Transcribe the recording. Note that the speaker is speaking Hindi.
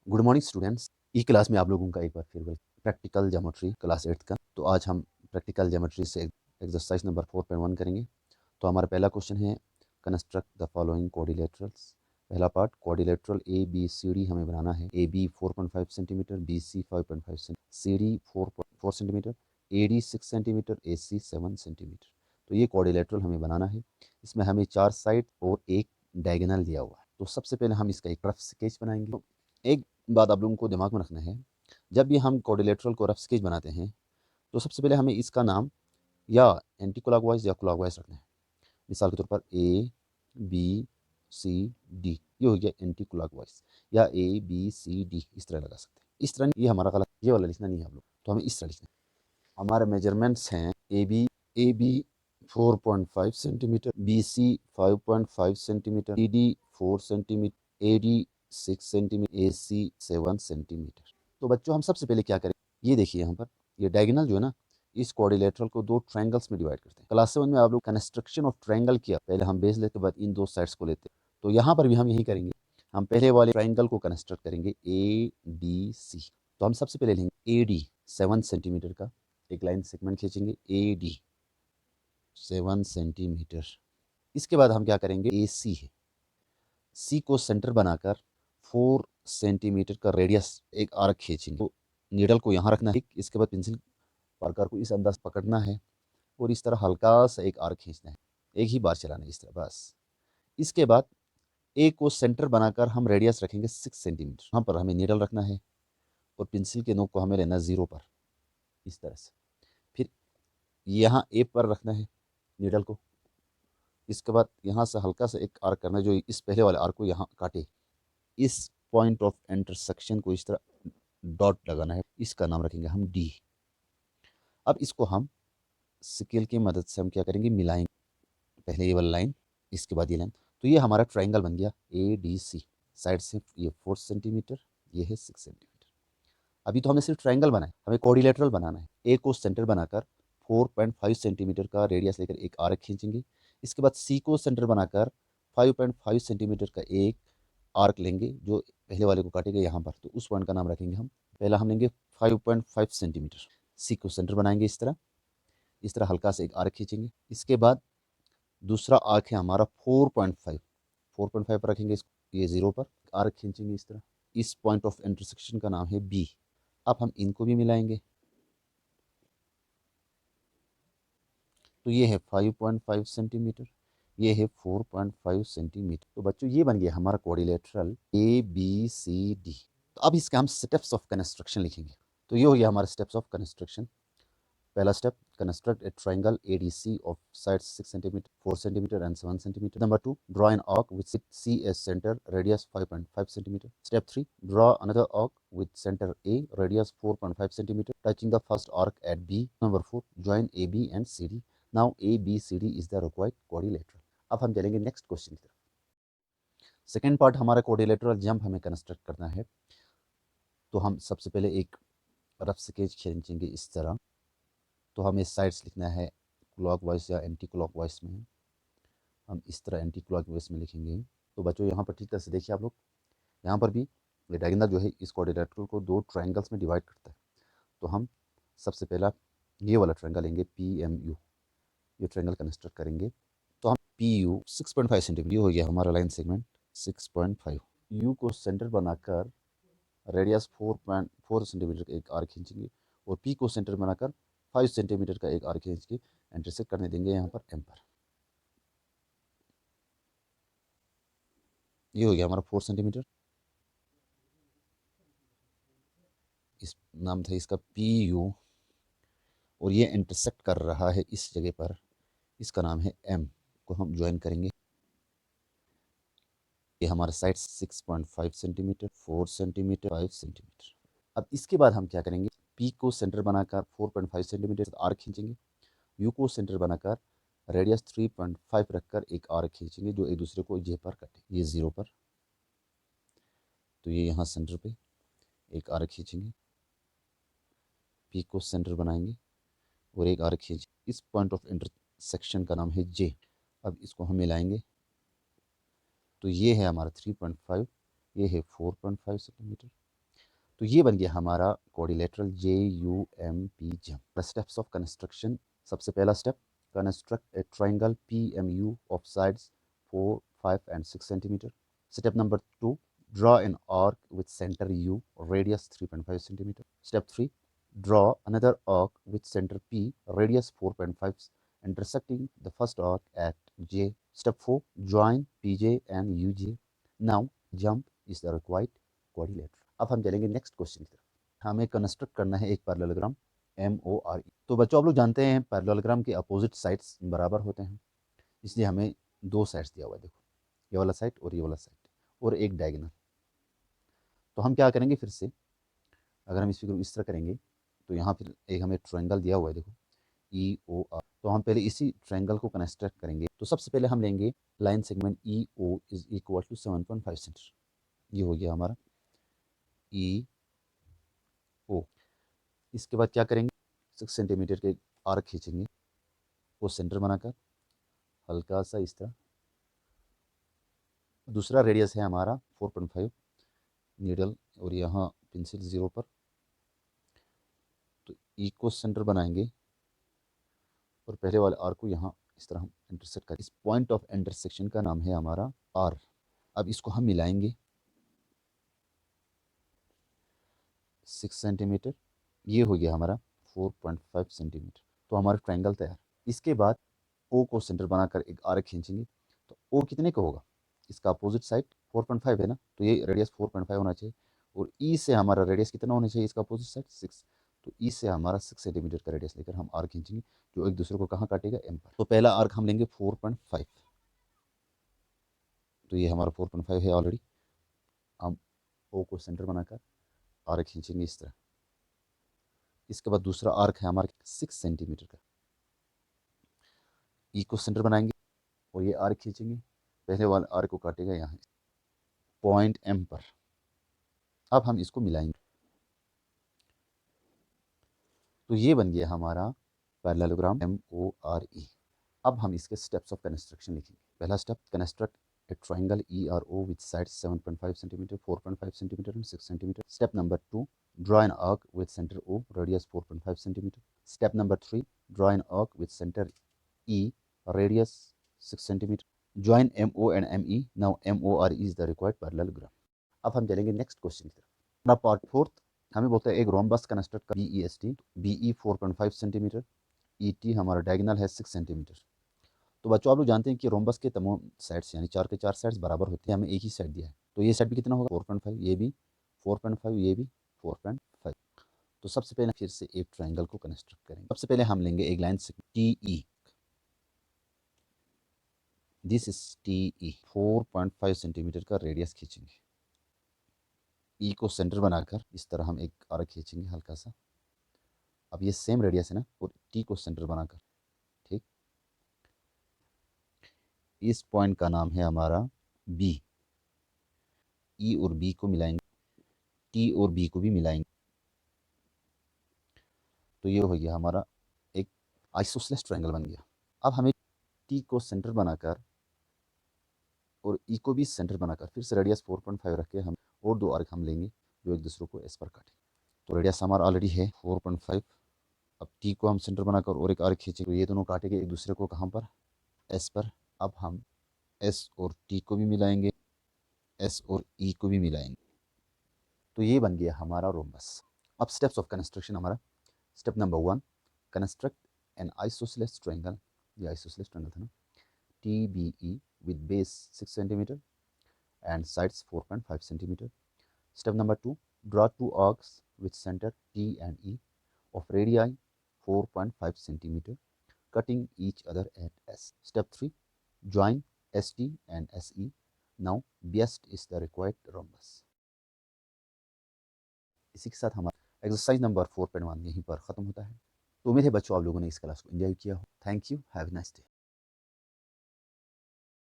Good morning students. E class में आप लोगों का एक बार फिर प्रैक्टिकल ज्योमेट्री क्लास 8 का। तो आज हम प्रैक्टिकल ज्योमेट्री से एक्सरसाइज नंबर 4.1 करेंगे। तो हमारा पहला क्वेश्चन है कंस्ट्रक्ट द फॉलोइंग कोऑर्डिनेटर्स। पहला part coordinator A B C D हमें बनाना है। A B 4.5 centimetre, B C 5.5 centimetre, C D 4.4 centimetre, A D 6 centimetre, A C 7 centimetre. तो ये कोऑर्डिनेटर हमें बनाना है। इसमें हमें 4 साइड और एक डायगोनल दिया हुआ है। तो सबसे पहले हम इसका एक रफ स्केच बनाएंगे। तो एक बात आप लोगों को दिमाग में रखना है, जब भी हम कोऑर्डिनेटर को रफ स्केच बनाते हैं तो सबसे पहले हमें इसका नाम या एंटी क्लॉकवाइज या क्लॉकवाइज रखना है। मिसाल के तौर पर ए बी सी डी, ये हो गया एंटी क्लॉकवाइज, या ए बी सी डी इस तरह लगा सकते हैं। इस तरह ये हमारा गलत, ये वाला लिखना नहीं है आप लोग, तो हमें इस तरह लिखना है। हमारे मेजरमेंट्स हैं A B 4.5 centimetre, B C 5.5 centimetre, D D 4 centimetre, A D 6 centimetre, A C 7 centimetre. तो बच्चों हम सबसे पहले क्या करें, ये देखिए यहाँ पर ये डायगोनल जो है ना, इस क्वाड्रिलेटरल को दो ट्रायंगल्स में डिवाइड करते हैं। क्लास 7 में आप लोग कंस्ट्रक्शन ऑफ ट्रायंगल किया, पहले हम बेस लेते बाद इन दो साइड्स को लेते हैं। तो यहाँ पर भी हम यही करेंगे, हम पहले वाले ट्रायंगल को कंस्ट्रक्ट करेंगे ए डी सी। तो हम सबसे पहले लेंगे ए डी 7 सेंटीमीटर का एक लाइन सेगमेंट खींचेंगे, ए डी 7 सेंटीमीटर। इसके बाद हम क्या करेंगे, ए सी है, सी को सेंटर बनाकर 4 सेंटीमीटर का रेडियस एक आर्क खींचेंगे। तो नीडल को यहाँ रखना है, इसके बाद पेंसिल पार्कर को इस अंदाज पकड़ना है और इस तरह हल्का सा एक आर्क खींचना है, एक ही बार चलाना है इस तरह बस। इसके बाद ए को सेंटर बनाकर हम रेडियस रखेंगे 6 सेंटीमीटर। यहाँ पर हमें नीडल रखना है और पेंसिल के नोक को हमें लेना 0 पर, इस तरह से। फिर यहाँ ए पर रखना है नीडल को। इसके बाद यहाँ से हल्का सा एक आर्क करना है जो इस पहले वाले आर्क को यहाँ काटे। इस पॉइंट ऑफ इंटरसेक्शन को इस तरह डॉट लगाना है, इसका नाम रखेंगे हम डी। अब इसको हम स्केल की मदद से हम क्या करेंगे, मिलाएंगे, पहले ये वाला लाइन, इसके बाद ये लाइन। तो ये हमारा ट्रायंगल बन गया ए डी सी। साइड से ये 4 सेंटीमीटर, ये है 6 सेंटीमीटर। अभी तो हमने सिर्फ ट्रायंगल बनाया, हमें कोऑर्डिनेटरल बनाना है। ए को सेंटर बनाकर 4.5 सेंटीमीटर का रेडियस लेकर एक आर्क खींचेंगे। इसके बाद सी को सेंटर बनाकर 5.5 सेंटीमीटर का एक आर्क लेंगे जो पहले वाले को काटेगा यहाँ पर। तो उस पॉइंट का नाम रखेंगे हम, पहला हम लेंगे 5.5 सेंटीमीटर। सी को सेंटर बनाएंगे इस तरह हल्का से एक आर्क खींचेंगे। इसके बाद दूसरा आर्क है हमारा 4.5 पर रखेंगे इसको, ये 0 पर आर्क खींचेंगे इस तरह। इस पॉइंट ऑफ इंटरसेक्शन का नाम है बी। अब हम इनको भी मिलाएंगे, तो ये है 5.5 सेंटीमीटर, ये है 4.5 सेंटीमीटर। तो बच्चों ये बन गया हमारा कोऑर्डिनेटरल ए बी सी डी। तो अब इसके हम स्टेप्स ऑफ कंस्ट्रक्शन लिखेंगे। तो ये हो गया हमारा स्टेप्स ऑफ कंस्ट्रक्शन। पहला step, construct A triangle ADC of sides 6 centimeter, 4 centimeter and 7 centimeter. Number 2, draw an arc with C as center, radius 5.5 centimeter. Step 3, draw another arc with center A, radius 4.5 centimeter, touching the first arc at B. Number 4, join AB and CD. Now ABCD is the required quadrilateral. अब हम चलेंगे नेक्स्ट क्वेश्चन की तरफ। सेकेंड पार्ट हमारा कोऑर्डिनेटरल जंप हमें कंस्ट्रक्ट करना है। तो हम सबसे पहले एक रफ स्केच खींचेंगे इस तरह। तो हमें साइड्स लिखना है क्लॉकवाइज या एंटी क्लॉकवाइज में। हम इस तरह एंटी क्लॉकवाइज में लिखेंगे। तो बच्चों यहाँ पर ठीक तरह से देखिए आप लोग, यहाँ पर भी ये डायगोनल जो है इस कोऑर्डिनेटर को दो ट्रायंगल्स में डिवाइड करता है। तो हम सबसे पहला ये वाला ट्रायंगल लेंगे PMU, ये ट्रायंगल कंस्ट्रक्ट करेंगे। तो हम PU 6.5 सेंटीमीटर हो गया हमारा लाइन सेगमेंट 6.5। यू को सेंटर बनाकर रेडियस 4.4 सेंटीमीटर का एक आर्क खींचेंगे और पी को सेंटर बनाकर 5 सेंटीमीटर का एक आर्क खींच के इंटरसेक्ट करने देंगे यहाँ पर एम पर। ये हो गया हमारा 4 सेंटीमीटर। इस नाम था इसका PU और ये इंटरसेक्ट कर रहा है इस जगह पर, इसका नाम है M को हम ज्वाइन करेंगे। ये हमारा साइड 6.5 सेंटीमीटर, 4 सेंटीमीटर, 5 सेंटीमीटर। अब इसके बाद हम क्या करेंगे, P को सेंटर बनाकर 4.5 सेंटीमीटर आर्क खींचेंगे। U को सेंटर बनाकर रेडियस 3.5 रखकर एक आर्क खींचेंगे जो एक दूसरे को J पर कटे, ये 0 पर। तो ये यहाँ सेंटर पे एक आर्क खींचेंगे, P को सेंटर बनाएंगे और एक आर्क खींचेंगे। इस पॉइंट ऑफ इंटरसेक्शन का नाम है J। अब इसको हम मिलाएंगे, तो ये है हमारा 3.5, ये है 4.5 सेंटीमीटर, तो ये बन गया हमारा क्वाड्रिलेटरल JUMP जम। Steps of construction. सबसे पहला step, construct A triangle PMU of sides 4, 5 and 6 centimeter. Step number 2, draw an arc with center U, radius 3.5 centimeter. Step 3, draw another arc with center P, radius 4.5, intersecting the first arc at J. Step 4, join PJ and UJ. Now jump is the required quadrilateral. अब हम चलेंगे नेक्स्ट क्वेश्चन की तरफ। हमें कंस्ट्रक्ट करना है एक पैरेललोग्राम MORE। तो बच्चों आप लोग जानते हैं पैरेललोग्राम के अपोजिट साइड्स बराबर होते हैं, इसलिए हमें दो साइड्स दिया हुआ है। देखो ये वाला साइड और ये वाला साइड और एक डायगोनल। तो हम क्या करेंगे, फिर से अगर हम इस फिगर को इस तरह करेंगे तो यहाँ फिर एक हमें ट्रायंगल दिया हुआ है, देखो EOR। तो हम पहले इसी ट्रायंगल को कंस्ट्रक्ट करेंगे। तो सबसे पहले हम लेंगे line segment EO is equal to 7.5 centimetre. ये हो गया हमारा EO। इसके बाद क्या करेंगे, 6 सेंटीमीटर के आर्क खींचेंगे, वो सेंटर बनाकर हल्का सा इस तरह। दूसरा रेडियस है हमारा 4.5 नीडल और यहाँ पेंसिल 0 पर। तो ई को सेंटर बनाएंगे और पहले वाले आर्क को यहाँ इस तरह हम इंटरसेक्ट करें। इस पॉइंट ऑफ इंटरसेक्शन का नाम है हमारा आर। अब इसको हम मिलाएंगे 6 सेंटीमीटर, ये हो गया हमारा 4.5 सेंटीमीटर। तो हमारा ट्रायंगल तैयार। इसके बाद ओ को सेंटर बनाकर एक आर्क खींचेंगे। तो ओ कितने का होगा, इसका अपोजिट साइड 4.5 है ना, तो ये रेडियस 4.5 होना चाहिए। और ई से हमारा रेडियस कितना होना चाहिए, इसका अपोजिट साइड 6। तो ई से हमारा 6 सेंटीमीटर का रेडियस लेकर हम आर्क खींचेंगे, जो एक दूसरे को कहाँ काटेगा, एम पर। तो पहला आर्क हम लेंगे 4.5। तो ये हमारा 4.5 है ऑलरेडी। हम ओ को सेंटर बनाकर आर्क खींचेंगे इस तरह। इसके बाद दूसरा आर्क है हमारा 6 सेंटीमीटर का। ई को सेंटर बनाएंगे और ये आर्क खींचेंगे, पहले वाले आर्क को काटेगा यहाँ पॉइंट एम पर। अब हम इसको मिलाएंगे। तो ये बन गया हमारा पैरेललोग्राम MORE। अब हम इसके स्टेप्स ऑफ कंस्ट्रक्शन लिखेंगे। पहला step, construct a triangle ERO with sides 7.5 centimeter, 4.5 centimeter and 6 centimeter. Step number 2, draw an arc with center O, radius 4.5 centimeter. Step number 3, draw an arc with center E, radius 6 centimeter. Join MO and ME. Now MORE is the required parallelogram. अब हम चलेंगे नेक्स्ट क्वेश्चन की तरफ। पार्ट 4 हमें बोलता है एक रोम्बस कंस्ट्रक्ट कर BEST। BE 4.5 सेंटीमीटर, ET हमारा डायगोनल है 6 सेंटीमीटर। तो बच्चों आप लोग जानते हैं कि रोम्बस के तमाम साइड्स यानी 4 के 4 साइड्स बराबर होते हैं। हमें एक ही साइड दिया है, तो ये साइड भी कितना होगा 4.5, ये भी 4.5, ये भी 4.5। तो सबसे पहले फिर से एक ट्रायंगल को कंस्ट्रक्ट करेंगे। सबसे पहले हम लेंगे एक line TE। This is TE। 4.5 centimetre का रेडियस खींचेंगे। ई को सेंटर बनाकर इस तरह हम एक आर्क खींचेंगे हल्का सा। अब ये सेम रेडियस है ना, और टी को सेंटर बनाकर, ठीक, इस पॉइंट का नाम है हमारा बी। ई और बी को मिलाएंगे, टी और बी को भी मिलाएंगे। तो ये हो गया हमारा एक आइसोसेलेस ट्रायंगल बन गया। अब हमें टी को सेंटर बनाकर और ई को भी सेंटर बनाकर फिर से रेडियस 4.5 रख के हम और दो आर्क हम लेंगे जो एक दूसरे को एस पर काटें। तो रेडियस हमारा ऑलरेडी है 4.5। अब टी को हम सेंटर बनाकर और एक आर्क खींचेंगे, तो ये दोनों काटेंगे एक दूसरे को कहाँ पर, एस पर। अब हम एस और टी को भी मिलाएंगे, एस और ई को भी मिलाएंगे। तो ये बन गया हमारा रोम्बस। अब स्टेप्स ऑफ कंस्ट्रक्शन हमारा। Step number 1, construct N isosceles triangle. ये आइसोसेलेस ट्रायंगल था ना, TBE with base 6 centimeter and sides 4.5 centimeter. Step number 2, draw two arcs with center T and E of radii 4.5 centimeter, cutting each other at S. Step 3, join ST and SE. Now BEST is the required rhombus. इसी के साथ हमारा एक्सरसाइज नंबर 4.1 यहीं पर ख़त्म होता है। तो उम्मीद है बच्चों आप लोगों ने इस क्लास को एंजॉय किया हो। Thank you, have a nice day.